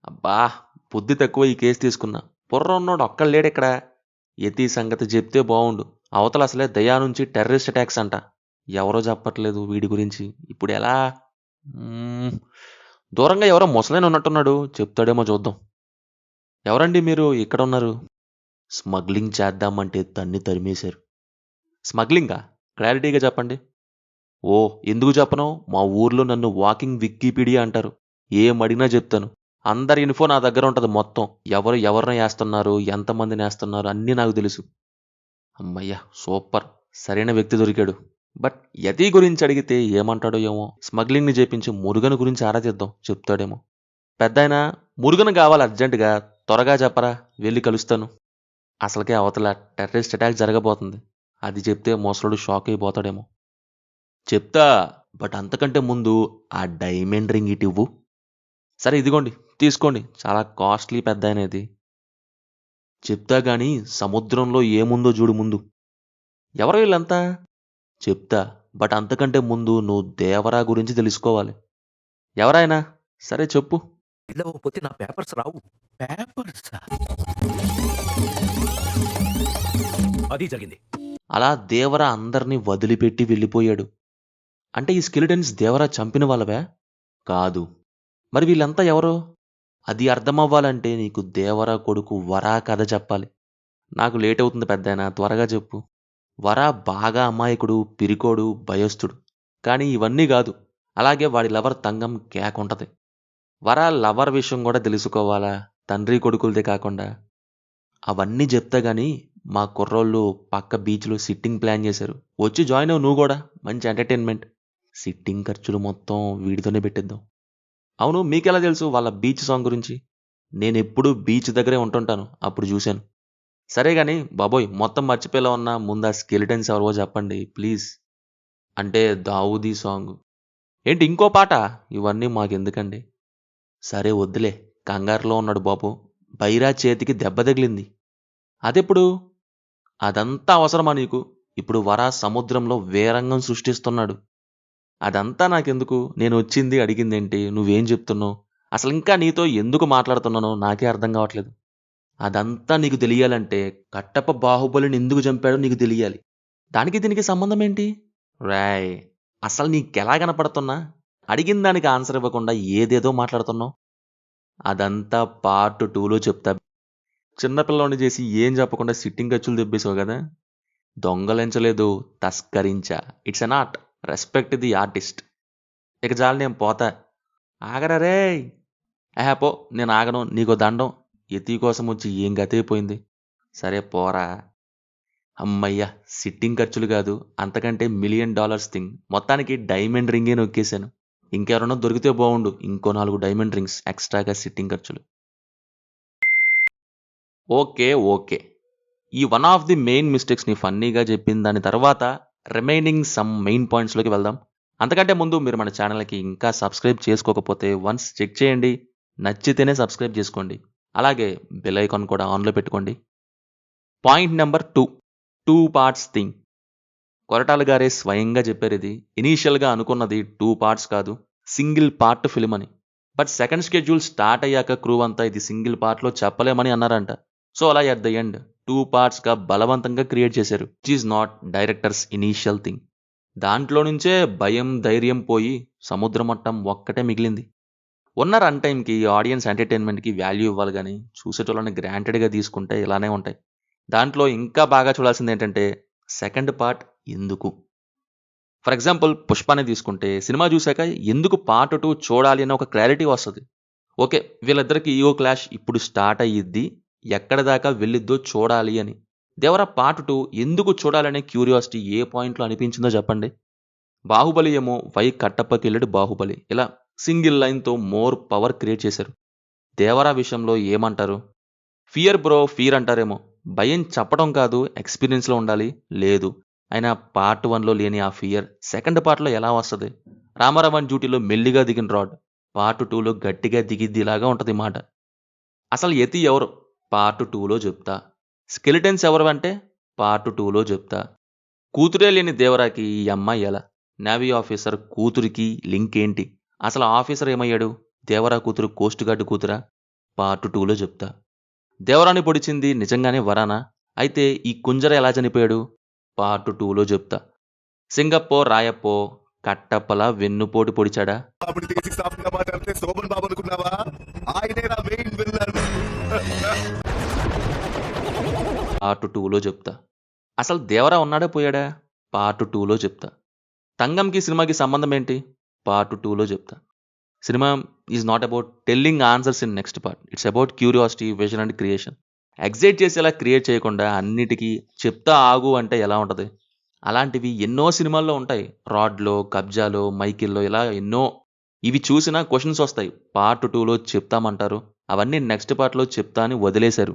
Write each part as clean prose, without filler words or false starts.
అబ్బా! బుద్ధి తక్కువ ఈ కేసు తీసుకున్నా. బుర్ర ఉన్నోడు ఒక్కడు లేడిక్కడ. యతి సంగతి చెప్తే బావుండు. అవతల అసలే దయా నుంచి టెర్రరిస్ట్ అటాక్స్ అంట. ఎవరో చెప్పట్లేదు వీడి గురించి. ఇప్పుడెలా? హ్మ్. దూరంగా ఎవరో ముసలాయన ఉన్నట్టున్నాడు. చెప్తాడేమో చూద్దాం. ఎవరండి మీరు ఇక్కడున్నారు? స్మగ్లింగ్ చేద్దామంటే తన్ని తరిమేశారు. స్మగ్లింగా? క్లారిటీగా చెప్పండి. ఓహ్! ఎందుకు చెప్పను? మా ఊర్లో నన్ను వాకింగ్ విక్కీపీడియా అంటారు. ఏమడిగినా చెప్తాను. అందరి ఇన్ఫో నా దగ్గర ఉంటది మొత్తం. ఎవరు ఎవరిని ఏస్తన్నారు, ఎంతమందినేస్తన్నారు అన్నీ నాకు తెలుసు. హమ్మయ్య! సూపర్. సరైన వ్యక్తి దొరికాడు. బట్ యతి గురించి అడిగితే ఏమంటాడో ఏమో! స్మగ్లింగ్‌ని జేపించి మురుగన్ గురించి ఆరా తీద్దాం. చెప్తాడేమో! పెద్దాయనా మురుగన్ గావాలి అర్జెంట్‌గా. త్వరగా చెప్పరా! వెళ్లి కలుస్తాను. అసలకే అవతల టెర్రరిస్ట్ అటాక్ జరగబోతుంది. అది చెప్తే ముసలోడు షాక్ అయిపోతాడేమో! చెప్తా. బట్ అంతకంటే ముందు ఆ డైమండ్ రింగ్ ఇటివ్వు. సరే ఇదిగోండి. తీసుకోండి. చాలా కాస్ట్‌లీ పెద్దాయన ఇది. చెప్తా గానీ సముద్రంలో ఏముందో జూడు ముందు. ఎవరు వీళ్ళంతా? చెప్తా. బట్ అంతకంటే ముందు నువ్వు దేవరా గురించి తెలుసుకోవాలి. ఎవరాయన? సరే చెప్పు. వెళ్ళకపోతే నా పేపర్స్ రావు. పేపర్సా? అది జరిగింది. అలా దేవరా అందరిని వదిలిపెట్టి వెళ్ళిపోయాడు. అంటే ఈ స్కెలిటన్స్ దేవరా చంపిన వాళ్ళవా? కాదు. మరి వీళ్ళంతా ఎవరు? అది అర్థమవ్వాలంటే నీకు దేవరా కొడుకు వరా కథ చెప్పాలి. నాకు లేట్ అవుతుంది పెద్దాయనా త్వరగా చెప్పు. వరా బాగా అమాయకుడు, పిరికోడు, భయస్థుడు. కానీ ఇవన్నీ గాదు. అలాగే వాడి లవర్ తంగం కేకుంటది. వరా లవర్ విషయం గూడా తెలుసుకోవాలా? తండ్రి కొడుకులదే కాకుండా. అవన్నీ జెప్తా గానీ, మా కుర్రోళ్ళు పక్క బీచ్‌లో సిట్టింగ్ ప్లాన్ జేశారు. వచ్చి జాయిన్ అవ్వు నువ్వు గూడా. మంచి ఎంటర్‌టైన్‌మెంట్. సిట్టింగ్ ఖర్చులు మొత్తం వీడితోనే పెట్టిద్దాం. అవును మీకెలా తెలుసు వాళ్ళ బీచ్ సాంగ్ గురించి? నేనెప్పుడూ బీచ్ దగ్గరే ఉంటుంటాను. అప్పుడు జూశాను. సరే గానీ బాబోయ్! మొత్తం మర్చిపోయేలా ఉన్నా ముందా స్కెలిటన్స్ ఎవరివో జెప్పండి ప్లీజ్. అంటే 'దావూదీ' సాంగు. ఏంటి ఇంకో పాటా? ఇవన్నీ మాకెందుకండి. సరే వద్దులే. కంగారులో ఉన్నాడు బాబు. బైరా చేతికి దెబ్బ తగిలింది. అదెప్పుడు? అదంతా అవసరమా నీకు? ఇప్పుడు వరా సముద్రంలో వేరంగం సృష్టిస్తున్నాడు. అదంతా నాకెందుకు? నేనొచ్చింది అడిగిందేంటి? నువ్వేం జెప్తున్నావు? అసలింకా నీతో ఎందుకు మాట్లాడుతున్నానో నాకే అర్థం గావట్లేదు. అదంతా నీకు తెలియాలంటే కట్టప్ప బాహుబలిని ఎందుకు చంపాడో నీకు తెలియాలి. దానికి దీనికి సంబంధమేంటి? రేయ్! అసలు నీకెలా కనపడుతున్నా? అడిగిన దానికి ఆన్సర్ ఇవ్వకుండా ఏదేదో మాట్లాడుతున్నావు. అదంతా పార్ట్ 2లో చెప్తా. చిన్న పిల్లోడిని చేసి ఏం చెప్పకుండా సిట్టింగ్ ఖర్చులు దెబ్బేసావు గదా! దొంగలించలేదు. తస్కరించా. It's an art. Respect the artist. ఇక చాలు నేను పోతా. ఆగరా రేయ్! ఎహే! పో నేనాగను. నీకో దండం. యతి కోసమొచ్చి ఏం గతైపోయింది. సరే పోరా. హమ్మయ్య! సిట్టింగ్ ఖర్చులు గాదు. అంతకంటే $1,000,000 థింగ్. మొత్తానికి డైమండ్ రింగే నొక్కేసాను. ఇంకెవరన్నా దొరికితే బావుండు. ఇంకో 4 డైమండ్ రింగ్స్ ఎక్స్‌ట్రాగా సిట్టింగ్ ఖర్చులు. ఓకే. ఓకే. ఈ వన్ ఆఫ్ ది మెయిన్ మిస్టేక్స్‌ని ఫన్నీగా జెప్పిన దాని తర్వాత రిమైనింగ్ సమ్ మెయిన్ పాయింట్స్‌లోకి వెళ్దాం. అంతకంటే ముందు మీరు మన ఛానల్‌కి ఇంకా సబ్స్క్రైబ్ చేసుకోకపోతే వన్స్ చెక్ చేయండి. నచ్చితేనే సబ్స్క్రైబ్ జేసుకోండి. అలాగే బెల్ ఐకాన్ కూడా ఆన్‌లో పెట్టుకోండి. Point number 2 parts thing. Koratala గారే స్వయంగా చెప్పారిది. ఇనీషియల్‌గా అనుకున్నది 2 పార్ట్స్ కాదు. సింగిల్ పార్ట్ ఫిల్మ్ అని. బట్ సెకండ్ షెడ్యూల్ స్టార్ట్ అయ్యాక క్రూ అంతా ఇది సింగిల్ పార్ట్‌లో చెప్పలేమని అన్నారంట. సో అలా ఎట్ ద ఎండ్ 2 పార్ట్స్‌గా బలవంతంగా క్రియేట్ చేశారు. Which is not directors initial thing. దాంట్లో నుంచే భయం, ధైర్యం పోయి సముద్ర మట్టం ఒక్కటే మిగిలింది. ఉన్న రన్ టైమ్‌కి ఆడియన్స్ ఎంటర్‌టైన్‌మెంట్‌కి వాల్యూ ఇవ్వాలి గానీ, చూసేటోళ్ళని గ్రాంటెడ్‌గా తీసుకుంటే ఇలానే ఉంటాయి. దాంట్లో ఇంకా బాగా చూడాల్సిందేంటంటే సెకండ్ పార్ట్ ఎందుకు? ఫర్ ఎగ్జాంపుల్ 'పుష్ప'ని తీసుకుంటే సినిమా చూసాక ఎందుకు పార్ట్ 2 చూడాలి అనే ఒక క్లారిటీ వస్తది. ఓకే. వీళ్ళిద్దరికి ఈగో క్లాష్ ఇప్పుడు స్టార్ట్ అయ్యిద్ది. ఎక్కడి దాకా వెళ్ళిద్దో చూడాలి అని. 'దేవర' పార్ట్ 2 ఎందుకు చూడాలనే క్యూరియాసిటీ ఏ పాయింట్‌లో అనిపించిందో చెప్పండి. 'బాహుబలి' ఏమో 'వై కట్టప్పకెళ్ళాడు బాహుబలి' ఇలా సింగిల్ లైన్‌తో మోర్ పవర్ క్రియేట్ చేశారు. 'దేవర' విషయంలో ఏమంటారు? ఫియర్ బ్రో ఫియర్ అంటారేమో. భయం చెప్పడం కాదు ఎక్స్‌పీరియన్స్‌లో ఉండాలి. లేదు. అయినా పార్ట్ 1లో లేని ఆ ఫియర్ సెకండ్ పార్ట్‌లో ఎలా వస్తది? రామారావు అండ్ డ్యూటీలో మెల్లిగా దిగిన రాడ్. పార్ట్ 2లో గట్టిగా దిగిద్దిలాగా ఉంటది మాట. అసలు యతి ఎవరు? పార్ట్ 2లో చెప్తా. స్కెలిటన్స్ ఎవరు అంటే? పార్ట్ 2లో చెప్తా. కూతురే లేని దేవరాకి ఈ అమ్మాయి ఎలా? నేవీ ఆఫీసర్ కూతురికి లింక్ ఏంటి? అసలు ఆఫీసర్ ఏమయ్యాడు? దేవరా కూతురు కోస్ట్ గార్డ్ కూతురా? పార్ట్ 2లో చెప్తా. దేవరాని పొడిచింది నిజంగానే వరానా? అయితే ఈ కుంజర ఎలా చనిపోయాడు? పార్ట్ 2లో చెప్తా. సింగప్పో రాయప్పో కట్టప్పలా వెన్నుపోటు పొడిచాడా? శోభన్ బాబు అనుకున్నావా? ఆయనేనా మెయిన్ విల్లన్. పార్ట్ 2లో చెప్తా. అసలు దేవరా ఉన్నాడా పోయాడా? పార్ట్ 2లో చెప్తా. తంగంకి సినిమాకి సంబంధం ఏంటి? పార్ట్ 2లో చెప్తా. Cinema is not about telling answers in next part. It's about curiosity, vision and creation. Excite చేసేలా క్రియేట్ చేయకుండా అన్నిటికీ చెప్తా ఆగు అంటే ఎలా ఉంటుంది? అలాంటివి ఎన్నో సినిమాల్లో ఉంటాయి. రాడ్లో, కబ్జాలో, మైకిల్లో ఇలా ఎన్నో. ఇవి చూసినా క్వశ్చన్స్ వస్తాయి. పార్ట్ 2లో చెప్తామంటారు. అవన్నీ నెక్స్ట్ పార్ట్లో చెప్తా అని వదిలేశారు.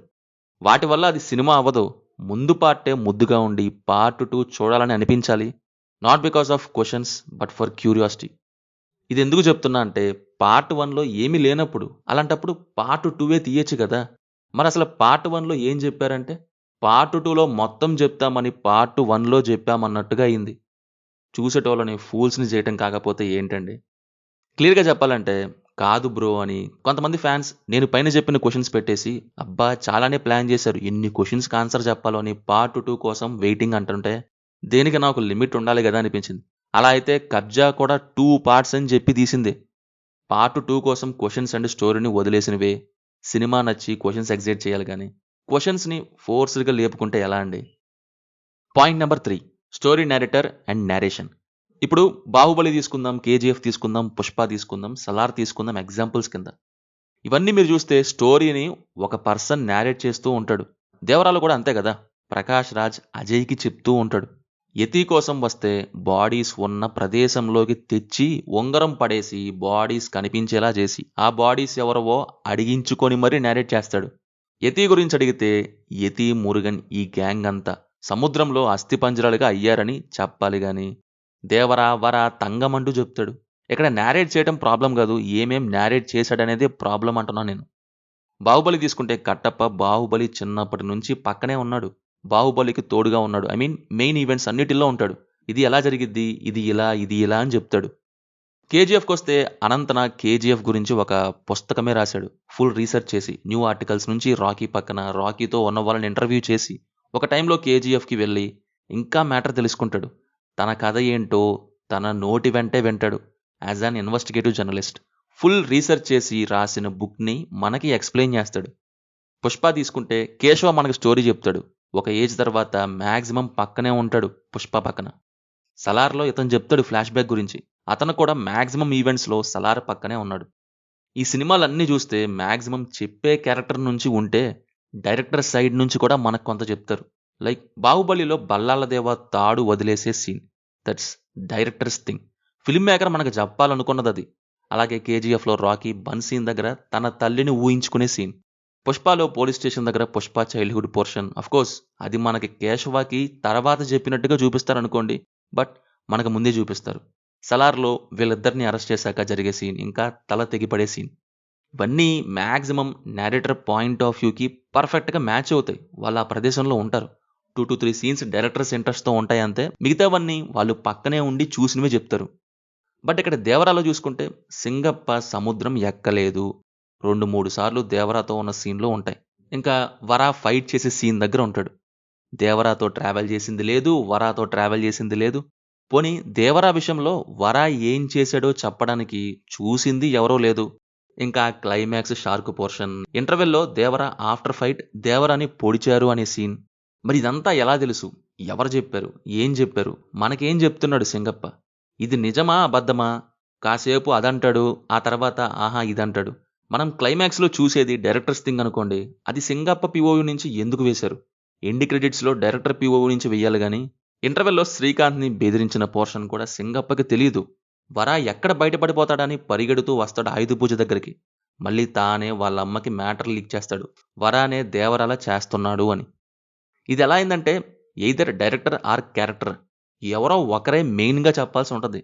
వాటి వల్ల అది సినిమా అవ్వదు. ముందు పార్టే ముద్దుగా ఉండి పార్ట్ 2 చూడాలని అనిపించాలి. Not because of questions but for curiosity. ఇది ఎందుకు చెప్తున్నా అంటే పార్ట్ 1లో ఏమీ లేనప్పుడు అలాంటప్పుడు పార్ట్ 2వే తీయచ్చు కదా. మరి అసలు పార్ట్ 1లో ఏం చెప్పారంటే పార్ట్ 2లో మొత్తం చెప్తామని పార్ట్ 1లో చెప్పామన్నట్టుగా అయింది. చూసేటోళ్ళని ఫూల్స్ని చేయటం కాకపోతే ఏంటండి? క్లియర్గా చెప్పాలంటే కాదు బ్రో అని కొంతమంది ఫ్యాన్స్ నేను పైన చెప్పిన క్వశ్చన్స్ పెట్టేసి అబ్బా చాలానే ప్లాన్ చేశారు, ఎన్ని క్వశ్చన్స్కి ఆన్సర్ చెప్పాలో అని పార్ట్ 2 కోసం వెయిటింగ్ అంటుంటే దేనికి నాకు లిమిట్ ఉండాలి కదా అనిపించింది. అలా అయితే కబ్జా కూడా 2 పార్ట్స్ అని చెప్పి తీసిందే. పార్ట్ 2 కోసం క్వశ్చన్స్ అండ్ స్టోరీని వదిలేసినవే. సినిమా నచ్చి క్వశ్చన్స్ ఎగ్జైట్ చేయాలి కానీ క్వశ్చన్స్ని ఫోర్స్డ్గా లేపుకుంటే ఎలా అండి? Point number 3, story narrator and narration. ఇప్పుడు బాహుబలి తీసుకుందాం, కేజీఎఫ్ తీసుకుందాం, పుష్ప తీసుకుందాం, సలార్ తీసుకుందాం ఎగ్జాంపుల్స్ కింద. ఇవన్నీ మీరు చూస్తే స్టోరీని ఒక పర్సన్ నేరేట్ చేస్తూ ఉంటాడు. దేవరాలు కూడా అంతే కదా. ప్రకాష్ రాజ్ అజయ్కి చెప్తూ ఉంటాడు. యతి కోసం వస్తే బాడీస్ ఉన్న ప్రదేశంలోకి తెచ్చి ఉంగరం పడేసి బాడీస్ కనిపించేలా చేసి ఆ బాడీస్ ఎవరవో అడిగించుకొని మరీ నేరేట్ చేస్తాడు. యతి గురించి అడిగితే యతి, మురుగన్ ఈ గ్యాంగ్ అంతా సముద్రంలో అస్థిపంజరాలుగా అయ్యారని చెప్పాలి గాని దేవరా వర తంగమంటూ చెప్తాడు. ఇక్కడ నేరేట్ చేయడం ప్రాబ్లం కాదు, ఏమేం నేరేట్ చేశాడనేదే ప్రాబ్లం అంటున్నాను నేను. బాహుబలి తీసుకుంటే కట్టప్ప బాహుబలి చిన్నప్పటి నుంచి పక్కనే ఉన్నాడు. బాహుబలికి తోడుగా ఉన్నాడు. ఐ మీన్ మెయిన్ ఈవెంట్స్ అన్నిటిలో ఉంటాడు. ఇది ఎలా జరిగిద్ది, ఇది ఇలా, ఇది ఇలా అని చెప్తాడు. కేజీఎఫ్కి వస్తే అనంతన కేజీఎఫ్ గురించి ఒక పుస్తకమే రాశాడు. ఫుల్ రీసెర్చ్ చేసి న్యూ ఆర్టికల్స్ నుంచి రాకీ పక్కన రాకీతో ఉన్న వాళ్ళని ఇంటర్వ్యూ చేసి ఒక టైంలో కేజీఎఫ్కి వెళ్ళి ఇంకా మ్యాటర్ తెలుసుకుంటాడు. తన కథ ఏంటో తన నోటి వెంటే వింటాడు. As an investigative journalist full research చేసి రాసిన బుక్ని మనకి ఎక్స్ప్లెయిన్ చేస్తాడు. పుష్ప తీసుకుంటే కేశవ మనకు స్టోరీ చెప్తాడు. ఒక ఏజ్ తర్వాత మ్యాక్సిమం పక్కనే ఉంటాడు పుష్ప పక్కన. సలార్లో ఇతను చెప్తాడు ఫ్లాష్ బ్యాక్ గురించి. అతను కూడా మ్యాక్సిమం ఈవెంట్స్లో సలార్ పక్కనే ఉన్నాడు. ఈ సినిమాలన్నీ చూస్తే మ్యాక్సిమం చెప్పే క్యారెక్టర్ నుంచి ఉంటే డైరెక్టర్ సైడ్ నుంచి కూడా మనకు కొంత చెప్తారు. లైక్ బాహుబలిలో బల్లాల దేవ తాడు వదిలేసే scene, that's director's thing. Film maker మనకు చెప్పాలనుకున్నది అది. అలాగే కేజీఎఫ్లో రాకీ బన్ సీన్ దగ్గర తన తల్లిని ఊహించుకునే సీన్. పుష్పలో పోలీస్ స్టేషన్ దగ్గర పుష్ప చైల్డ్హుడ్ పోర్షన్. కోర్స్ అది మనకి కేశవాకి తర్వాత చెప్పినట్టుగా చూపిస్తారనుకోండి, బట్ మనకు ముందే చూపిస్తారు. సలార్లో వీళ్ళిద్దరిని అరెస్ట్ చేశాక జరిగే సీన్, ఇంకా తల తెగిపడే సీన్, ఇవన్నీ మ్యాక్సిమం నేరేటర్ పాయింట్ ఆఫ్ వ్యూకి పర్ఫెక్ట్గా మ్యాచ్ అవుతాయి. వాళ్ళు ఆ ప్రదేశంలో ఉంటారు. 2 to 3 సీన్స్ డైరెక్టర్స్ ఇంట్రెస్ట్తో ఉంటాయి అంతే. మిగతావన్నీ వాళ్ళు పక్కనే ఉండి చూసినవే చెప్తారు. బట్ ఇక్కడ దేవరాలో చూసుకుంటే సింగప్ప సముద్రం ఎక్కలేదు. 2-3 సార్లు దేవరాతో ఉన్న సీన్లో ఉంటాయి. ఇంకా వరా ఫైట్ చేసే సీన్ దగ్గర ఉంటాడు. దేవరాతో ట్రావెల్ చేసింది లేదు, వరాతో ట్రావెల్ చేసింది లేదు. పోనీ దేవరా విషయంలో వరా ఏం చేశాడో చెప్పడానికి చూసింది ఎవరో లేదు. ఇంకా క్లైమాక్స్ షార్క్ పోర్షన్, ఇంటర్వెల్లో దేవరా ఆఫ్టర్ ఫైట్ దేవరాని పొడిచారు అనే సీన్. మరి ఇదంతా ఎలా తెలుసు, ఎవరు చెప్పారు, ఏం చెప్పారు, మనకేం చెప్తున్నాడు సింగప్ప? ఇది నిజమా అబద్ధమా? కాసేపు అదంటాడు, ఆ తర్వాత ఆహా ఇదంటాడు. మనం క్లైమాక్స్లో చూసేది డైరెక్టర్స్ థింగ్ అనుకోండి, అది సింగప్ప పిఓవి నుంచి ఎందుకు వేశారు? ఎండి క్రెడిట్స్లో డైరెక్టర్ పిఓవి నుంచి వెయ్యాలి కానీ ఇంటర్వెల్లో శ్రీకాంత్ని బెదిరించిన పోర్షన్ కూడా సింగప్పకి తెలియదు. వరా ఎక్కడ బయటపడిపోతాడని పరిగెడుతూ వస్తాడు ఆయుధ పూజ దగ్గరికి. మళ్ళీ తానే వాళ్ళ అమ్మకి మ్యాటర్ లీక్ చేస్తాడు, వరానే దేవరాలా చేస్తున్నాడు అని. ఇది ఎలా అయిందంటే ఎయిదర్ డైరెక్టర్ ఆర్ క్యారెక్టర్ ఎవరో ఒకరే మెయిన్గా చెప్పాల్సి ఉంటుంది.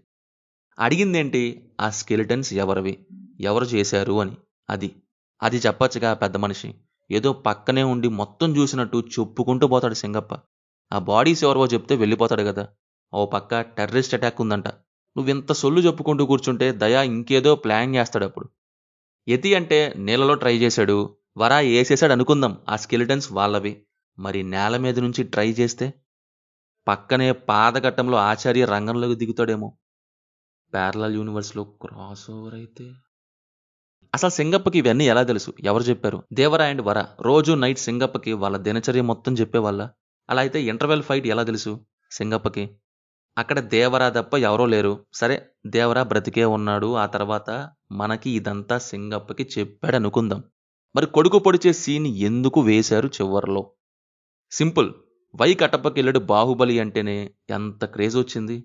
అడిగిందేంటి, ఆ స్కెలిటన్స్ ఎవరివి, ఎవరు చేశారు అని. అది చెప్పచ్చుగా పెద్ద మనిషి. ఏదో పక్కనే ఉండి మొత్తం చూసినట్టు చెప్పుకుంటూ పోతాడు సింగప్ప. ఆ బాడీస్ ఎవరో చెప్తే వెళ్ళిపోతాడు కదా. ఓ పక్క టెర్రరిస్ట్ అటాక్ ఉందంట. నువ్వింత సొల్లు చెప్పుకుంటూ కూర్చుంటే దయా ఇంకేదో ప్లాన్ చేస్తాడు. అప్పుడు యతి అంటే నీళ్ళలో ట్రై చేశాడు, వర ఏసేసాడు అనుకుందాం, ఆ స్కెలిటన్స్ వాళ్ళవి. మరి నేల మీద నుంచి ట్రై చేస్తే పక్కనే పాదఘట్టంలో ఆచార్య రంగంలోకి దిగుతాడేమో. ప్యారలల్ యూనివర్స్లో క్రాస్ ఓవర్ అయితే అసలు సింగప్పకి ఇవన్నీ ఎలా తెలుసు? ఎవరు చెప్పారు? దేవరా అండ్ వర రోజు నైట్ సింగప్పకి వాళ్ళ దినచర్య మొత్తం చెప్పేవాళ్ళ? అలా అయితే ఇంటర్వెల్ ఫైట్ ఎలా తెలుసు సింగప్పకి? అక్కడ దేవరా తప్ప ఎవరో లేరు. సరే, దేవరా బ్రతికే ఉన్నాడు. ఆ తర్వాత మనకి ఇదంతా సింగప్పకి చెప్పాడు అనుకుందాం. మరి కొడుకు పొడిచే సీన్ ఎందుకు వేశారు చివర్లో? సింపుల్. వై కట్టప్పకెళ్ళాడు బాహుబలి అంటేనే ఎంత క్రేజ్ వచ్చింది.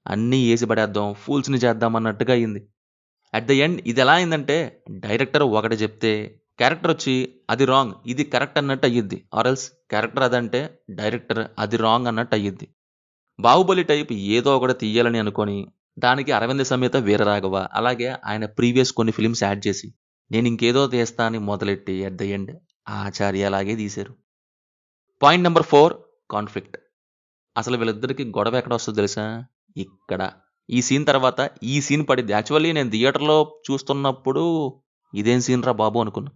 అన్నీ ఏసి పడేద్దాం, ఫూల్స్ని చేద్దాం అన్నట్టుగా అయింది. అట్ ద ఎండ్ ఇది ఎలా అయిందంటే, డైరెక్టర్ ఒకటి చెప్తే క్యారెక్టర్ వచ్చి అది రాంగ్ ఇది కరెక్ట్ అన్నట్టు అయ్యిద్ది. ఆర్ఎల్స్ క్యారెక్టర్ అదంటే డైరెక్టర్ అది రాంగ్ అన్నట్టు అయ్యిద్ది. బాహుబలి టైప్ ఏదో ఒకటి తీయాలని అనుకొని దానికి అరవింద సమేత వీరరాఘవ అలాగే ఆయన ప్రీవియస్ కొన్ని ఫిలిమ్స్ యాడ్ చేసి నేను ఇంకేదో తీస్తా అని మొదలెట్టి అట్ ద ఎండ్ ఆచార్య అలాగే తీశారు. Point number 4, conflict. అసలు వీళ్ళిద్దరికి గొడవ ఎక్కడ వస్తుందో తెలుసా? ఇక్కడ. ఈ సీన్ తర్వాత ఈ సీన్ పడిద్ది. యాక్చువల్లీ నేను థియేటర్లో చూస్తున్నప్పుడు ఇదేం సీన్ రా బాబు అనుకున్నా.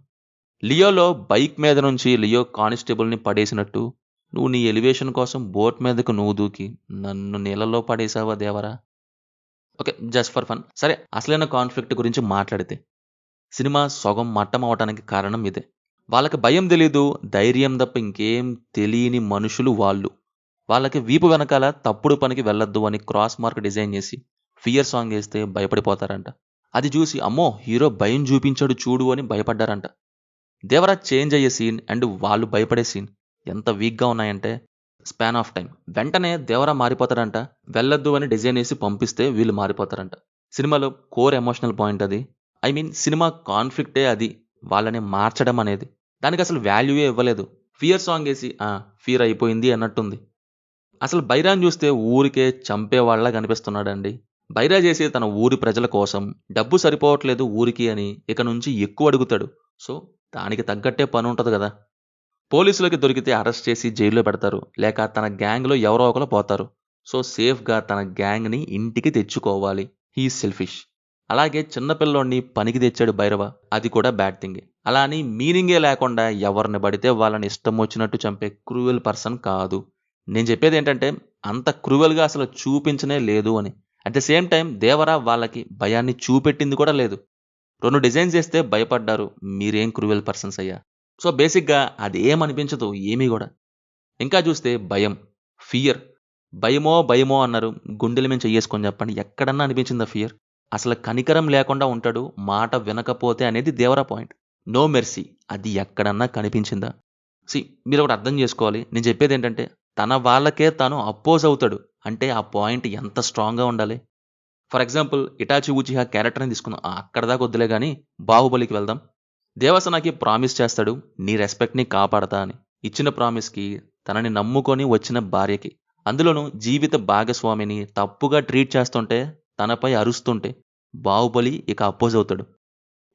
లియోలో బైక్ మీద నుంచి లియో కానిస్టేబుల్ని పడేసినట్టు నువ్వు నీ ఎలివేషన్ కోసం బోట్ మీదకు నువ్వు దూకి నన్ను నీళ్ళలో పడేసావా Devara? Okay, just for fun. సరే, అసలైన కాన్ఫ్లిక్ట్ గురించి మాట్లాడితే సినిమా సగం మట్టం అవటానికి కారణం ఇదే. వాళ్ళకి భయం తెలీదు, ధైర్యం తప్ప ఇంకేం తెలియని మనుషులు వాళ్ళు. వాళ్ళకి వీపు వెనకాల తప్పుడు పనికి వెళ్ళొద్దు అని క్రాస్ మార్క్ డిజైన్ చేసి ఫియర్ సాంగ్ వేస్తే భయపడిపోతారంట. అది చూసి అమ్మో హీరో భయం చూపించాడు చూడు అని భయపడ్డారంట. దేవరాజ్ చేంజ్ అయ్యే సీన్ అండ్ వాళ్ళు భయపడే సీన్ ఎంత వీక్గా ఉన్నాయంటే స్పాన్ ఆఫ్ టైం వెంటనే దేవరా మారిపోతాడంట. వెళ్ళొద్దు అని డిజైన్ వేసి పంపిస్తే వీళ్ళు మారిపోతారంట. సినిమాలో కోర్ ఎమోషనల్ పాయింట్ అది. ఐ మీన్ సినిమా కాన్ఫ్లిక్టే అది, వాళ్ళని మార్చడం అనేది. దానికి అసలు వాల్యూయే ఇవ్వలేదు. ఫియర్ సాంగ్ వేసి ఫియర్ అయిపోయింది అన్నట్టుంది. అసలు బైరాన్ చూస్తే ఊరికే చంపేవాళ్లా కనిపిస్తున్నాడండి. బైరా చేసి తన ఊరి ప్రజల కోసం డబ్బు సరిపోవట్లేదు ఊరికి అని ఇక నుంచి ఎక్కువ అడుగుతాడు. సో దానికి తగ్గట్టే పని ఉంటుంది కదా. పోలీసులకి దొరికితే అరెస్ట్ చేసి జైల్లో పెడతారు, లేక తన గ్యాంగ్లో ఎవరో ఒకరు పోతారు. సో సేఫ్గా తన గ్యాంగ్ని ఇంటికి తెచ్చుకోవాలి. He selfish. అలాగే చిన్నపిల్లోడిని పనికి తెచ్చాడు భైరవ, అది కూడా బ్యాడ్ థింగే. అలా అని మీనింగే లేకుండా ఎవరిని పడితే వాళ్ళని ఇష్టం వచ్చినట్టు చంపే క్రూయల్ పర్సన్ కాదు. నేను చెప్పేది ఏంటంటే అంత క్రూయల్గా అసలు చూపించనే లేదు అని. At the same time Devara వాళ్ళకి భయాన్ని చూపెట్టింది కూడా లేదు. 2 డిజైన్స్ చేస్తే భయపడ్డారు, మీరేం క్రూయల్ పర్సన్స్ అయ్యా. సో బేసిక్గా అది ఏమనిపించదు ఏమీ కూడా. ఇంకా చూస్తే భయం, ఫియర్. భయమో భయమో అన్నారు, గుండెల మీద చెయ్యేసుకొని చెప్పండి ఎక్కడన్నా అనిపించిందా ఫియర్? అసలు కనికరం లేకుండా ఉంటాడు మాట వినకపోతే అనేది దేవరా పాయింట్. నో మెర్సీ, అది ఎక్కడన్నా కనిపించిందా? మీరు ఒకటి అర్థం చేసుకోవాలి. నేను చెప్పేది ఏంటంటే తన వాళ్ళకే తాను అపోజ్ అవుతాడు అంటే ఆ పాయింట్ ఎంత స్ట్రాంగ్గా ఉండాలి. ఫర్ ఎగ్జాంపుల్ ఇటాచి ఉచిహా క్యారెక్టర్ని తీసుకుందాం, అక్కడ దాకా వద్దులే కానీ బాహుబలికి వెళ్దాం. దేవసనకి ప్రామిస్ చేస్తాడు నీ రెస్పెక్ట్ని కాపాడతా అని. ఇచ్చిన ప్రామిస్కి తనని నమ్ముకొని వచ్చిన భార్యకి, అందులోనూ జీవిత భాగస్వామిని తప్పుగా ట్రీట్ చేస్తుంటే తనపై అరుస్తుంటే బాహుబలి ఇక అపోజ్ అవుతాడు.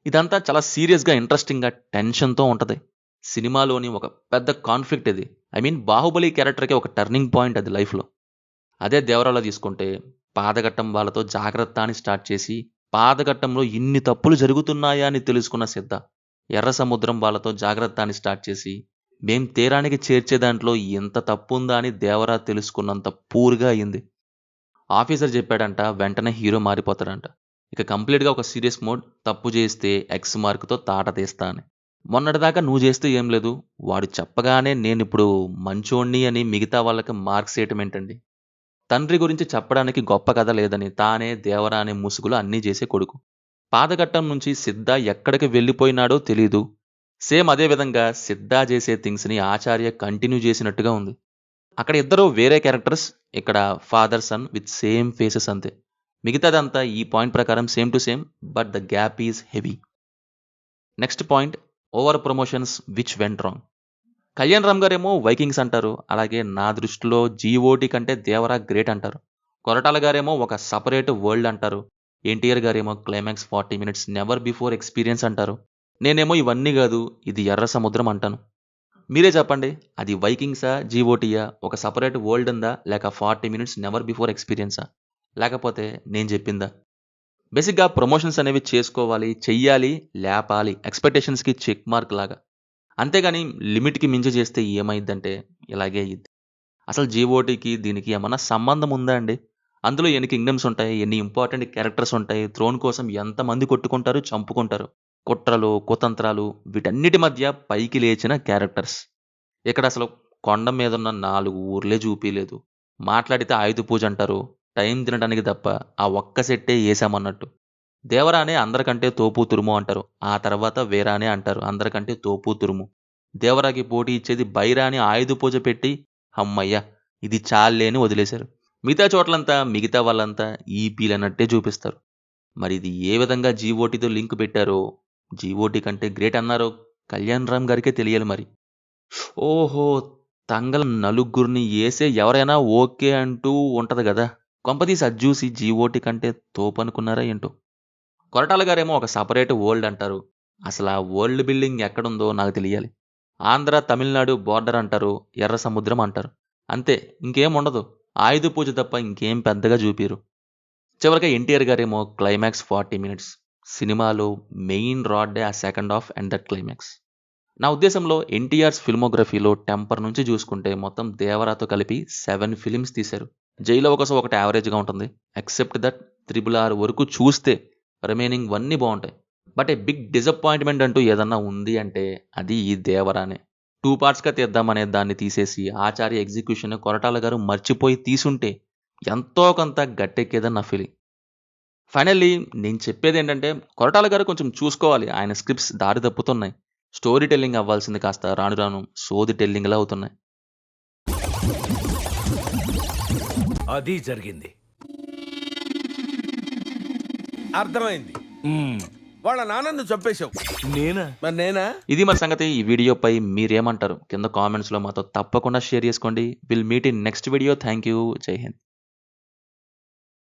ఇదంతా చాలా సీరియస్గా ఇంట్రెస్టింగ్గా టెన్షన్తో ఉంటుంది. సినిమాలోని ఒక పెద్ద కాన్ఫ్లిక్ట్ ఇది. ఐ మీన్ బాహుబలి క్యారెక్టర్కి ఒక టర్నింగ్ పాయింట్ అది లైఫ్లో. అదే దేవరాలో తీసుకుంటే పాదఘట్టం వాళ్ళతో జాగ్రత్త అని స్టార్ట్ చేసి పాదఘట్టంలో ఇన్ని తప్పులు జరుగుతున్నాయా అని తెలుసుకున్న సిద్ధ ఎర్ర సముద్రం వాళ్ళతో జాగ్రత్త అని స్టార్ట్ చేసి మేం తీరానికి చేర్చే దాంట్లో ఎంత తప్పు ఉందా అని దేవరా తెలుసుకున్నంత పూర్గా అయింది. ఆఫీసర్ చెప్పాడంట, వెంటనే హీరో మారిపోతాడంట. ఇక కంప్లీట్గా ఒక సీరియస్ మోడ్. తప్పు చేస్తే ఎక్స్ మార్క్తో తాట తీస్తా అని. మొన్నటిదాకా నువ్వు చేస్తే ఏం లేదు, వాడు చెప్పగానే నేను ఇప్పుడు మంచోణ్ణి అని మిగతా వాళ్ళకి మార్క్స్ వేయటం ఏంటండి? తండ్రి గురించి చెప్పడానికి గొప్ప కథ లేదని తానే దేవరా అనే ముసుగులో అన్నీ చేసే కొడుకు. పాదఘట్టం నుంచి సిద్ధ ఎక్కడికి వెళ్ళిపోయినాడో తెలీదు. సేమ్ అదే విధంగా సిద్ధ చేసే థింగ్స్ని ఆచార్య కంటిన్యూ చేసినట్టుగా ఉంది. అక్కడ ఇద్దరు వేరే క్యారెక్టర్స్, ఇక్కడ father son with same faces అంతే. మిగతాదంతా ఈ పాయింట్ ప్రకారం same to same, but the gap is heavy. Next point, over promotions which went wrong. Kalyan Ram గారేమో వైకింగ్స్ అంటారు, అలాగే నా దృష్టిలో జీఓటీ కంటే దేవరా గ్రేట్ అంటారు. కొరటాల గారేమో ఒక సపరేట్ వరల్డ్ అంటారు. ఎన్టీఆర్ గారేమో climax 40 minutes never before experience అంటారు. నేనేమో ఇవన్నీ కాదు, ఇది ఎర్ర సముద్రం అంటాను. మీరే చెప్పండి, అది వైకింగ్సా జీఓటీయా, ఒక సపరేట్ వరల్డ్ ఉందా, లేక 40 minutes నెవర్ బిఫోర్ ఎక్స్పీరియన్సా, లేకపోతే నేను చెప్పిందా? బేసిక్గా ప్రమోషన్స్ అనేవి చేసుకోవాలి, చెయ్యాలి, లేపాలి, ఎక్స్పెక్టేషన్స్కి చెక్ మార్క్ లాగా. అంతేగాని లిమిట్కి మించి చేస్తే ఏమైందంటే ఇలాగే అయ్యిద్ది. అసలు జీఓటీకి దీనికి ఏమన్నా సంబంధం ఉందా అండి? అందులో ఎన్ని కింగ్డమ్స్ ఉంటాయి, ఎన్ని ఇంపార్టెంట్ క్యారెక్టర్స్ ఉంటాయి, థ్రోన్ కోసం ఎంతమంది కొట్టుకుంటారు, చంపుకుంటారు, కుట్రలు, కుతంత్రాలు, వీటన్నిటి మధ్య పైకి లేచిన క్యారెక్టర్స్. ఇక్కడ అసలు కొండ మీదున్న 4 ఊర్లే చూపియలేదు. మాట్లాడితే ఆయుధ పూజ అంటారు. టైం తినడానికి తప్ప ఆ ఒక్క సెట్టే ఏసామన్నట్టు. దేవరానే అందరికంటే తోపు తురుము అంటారు. ఆ తర్వాత వీరానే అంటారు అందరికంటే తోపు తురుము. దేవరాకి పోటీ ఇచ్చేది బైరాని ఆయుధ పూజ పెట్టి హమ్మయ్య ఇది చాల్లే అని వదిలేశారు. మిగతా చోట్లంతా మిగతా వాళ్ళంతా ఈపీలన్నట్టే చూపిస్తారు. మరి ఇది ఏ విధంగా జీఓటీతో లింక్ పెట్టారో, జీఓటీ కంటే గ్రేట్ అన్నారో కళ్యాణ్ రామ్ గారికే తెలియాలి మరి. ఓహో! తంగల నలుగురిని ఏసే ఎవరైనా ఓకే అంటూ ఉంటది గదా! కొంపదీసి అది జూసి జీఓటీ కంటే తోపనుకున్నారా ఏంటో? కొరటాల గారేమో ఒక సెపరేట్ వరల్డ్ అంటారు. అసలా వరల్డ్ బిల్డింగ్ ఎక్కడుందో నాకు తెలియాలి. ఆంధ్ర, తమిళనాడు బోర్డర్ అంటారు. ఎర్ర సముద్రం అంటారు. అంతే ఇంకేం ఉండదు. ఆయుధ పూజ తప్ప ఇంకేం పెద్దగా చూపియరు. చివరగా ఎన్టీఆర్ గారేమో క్లైమాక్స్ 40 మినిట్స్. సినిమాలో మెయిన్ రాడ్డే ఆ second half and that climax. నా ఉద్దేశంలో ఎన్టీఆర్స్ ఫిల్మోగ్రఫీలో టెంపర్ నుంచి చూసుకుంటే మొత్తం దేవరాతో కలిపి 7 ఫిలిమ్స్ తీశారు. జైలో ఒకటి ఒకటి యావరేజ్గా ఉంటుంది. ఎక్సెప్ట్ దట్ RRR వరకు చూస్తే రిమైనింగ్ అన్నీ బాగుంటాయి. బట్ ఏ బిగ్ డిసప్పాయింట్మెంట్ అంటూ ఏదన్నా ఉంది అంటే అది ఈ దేవరానే. 2 పార్ట్స్గా తీద్దామనే దాన్ని తీసేసి ఆచార్య ఎగ్జిక్యూషన్ కొరటాల గారు మర్చిపోయి తీసుంటే ఎంతో కొంత గట్టెక్కేదని నా ఫీలింగ్. ఫైనల్లీ నేను చెప్పేది ఏంటంటే కొరటాల గారు కొంచెం చూసుకోవాలి. ఆయన స్క్రిప్ట్స్ దారి తప్పుతున్నాయి. స్టోరీ టెల్లింగ్ అవ్వాల్సింది కాస్త రాను రాను సోది టెల్లింగ్లా అవుతున్నాయి. అది జరిగింది. అర్థమైంది. వాళ్ళ నాన్నను చంపేశావు. నేనా? మరి నేనా? ఇది మన సంగతి. ఈ వీడియోపై మీరేమంటారు కింద కామెంట్స్లో మాతో తప్పకుండా షేర్ చేసుకోండి. Will meet in next video. Thank you. జై హింద్.